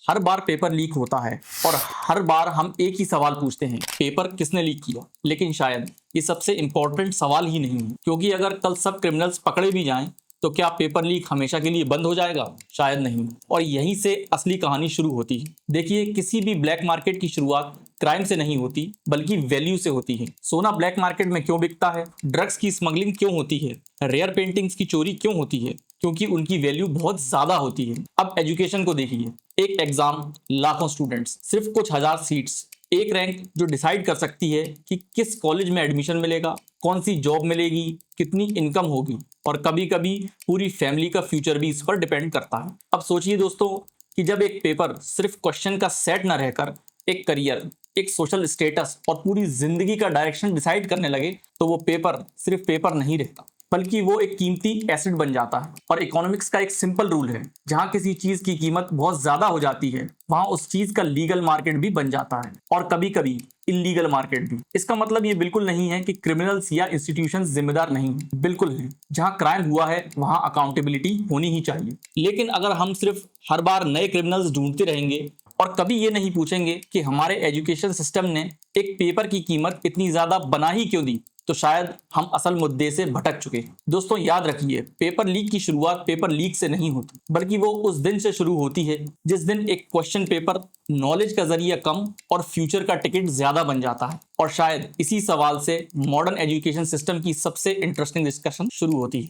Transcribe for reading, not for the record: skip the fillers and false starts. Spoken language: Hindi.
हर बार पेपर लीक होता है और हर बार हम एक ही सवाल पूछते हैं, पेपर किसने लीक किया। लेकिन शायद ये सबसे इम्पोर्टेंट सवाल ही नहीं है, क्योंकि अगर कल सब क्रिमिनल्स पकड़े भी जाएं तो क्या पेपर लीक हमेशा के लिए बंद हो जाएगा? शायद नहीं। और यहीं से असली कहानी शुरू होती है। देखिए, किसी भी ब्लैक मार्केट की शुरुआत क्राइम से नहीं होती, बल्कि वैल्यू से होती है। सोना ब्लैक मार्केट में क्यों बिकता है? ड्रग्स की स्मगलिंग क्यों होती है? रेयर पेंटिंग्स की चोरी क्यों होती है? क्योंकि उनकी वैल्यू बहुत ज्यादा होती है। अब एजुकेशन को देखिए, एक एग्जाम, लाखों स्टूडेंट्स, सिर्फ कुछ हजार सीट्स, एक रैंक जो डिसाइड कर सकती है कि किस कॉलेज में एडमिशन मिलेगा, कौन सी जॉब मिलेगी, कितनी इनकम होगी, और कभी कभी पूरी फैमिली का फ्यूचर भी इस पर डिपेंड करता है। अब सोचिए दोस्तों कि जब एक पेपर सिर्फ क्वेश्चन का सेट न रहकर एक करियर, एक सोशल स्टेटस और पूरी जिंदगी का डायरेक्शन डिसाइड करने लगे, तो वो पेपर सिर्फ पेपर नहीं रहता, बल्कि वो एक कीमती एसेट बन जाता है। और इकोनॉमिक्स का एक सिंपल रूल है, जहां किसी चीज की कीमत बहुत ज्यादा हो जाती है, वहां उस चीज का लीगल मार्केट भी बन जाता है, और कभी कभी इलीगल मार्केट भी। इसका मतलब ये बिल्कुल नहीं है कि क्रिमिनल्स या इंस्टीट्यूशंस जिम्मेदार नहीं हैं, बिल्कुल है। जहां क्राइम हुआ है वहां अकाउंटेबिलिटी होनी ही चाहिए। लेकिन अगर हम सिर्फ हर बार नए क्रिमिनल्स ढूंढते रहेंगे और कभी ये नहीं पूछेंगे कि हमारे एजुकेशन सिस्टम ने एक पेपर की कीमत इतनी ज्यादा बना ही क्यों दी, तो शायद हम असल मुद्दे से भटक चुके हैं। दोस्तों याद रखिए, पेपर लीक की शुरुआत पेपर लीक से नहीं होती, बल्कि वो उस दिन से शुरू होती है जिस दिन एक क्वेश्चन पेपर नॉलेज का जरिया कम और फ्यूचर का टिकट ज्यादा बन जाता है। और शायद इसी सवाल से मॉडर्न एजुकेशन सिस्टम की सबसे इंटरेस्टिंग डिस्कशन शुरू होती है।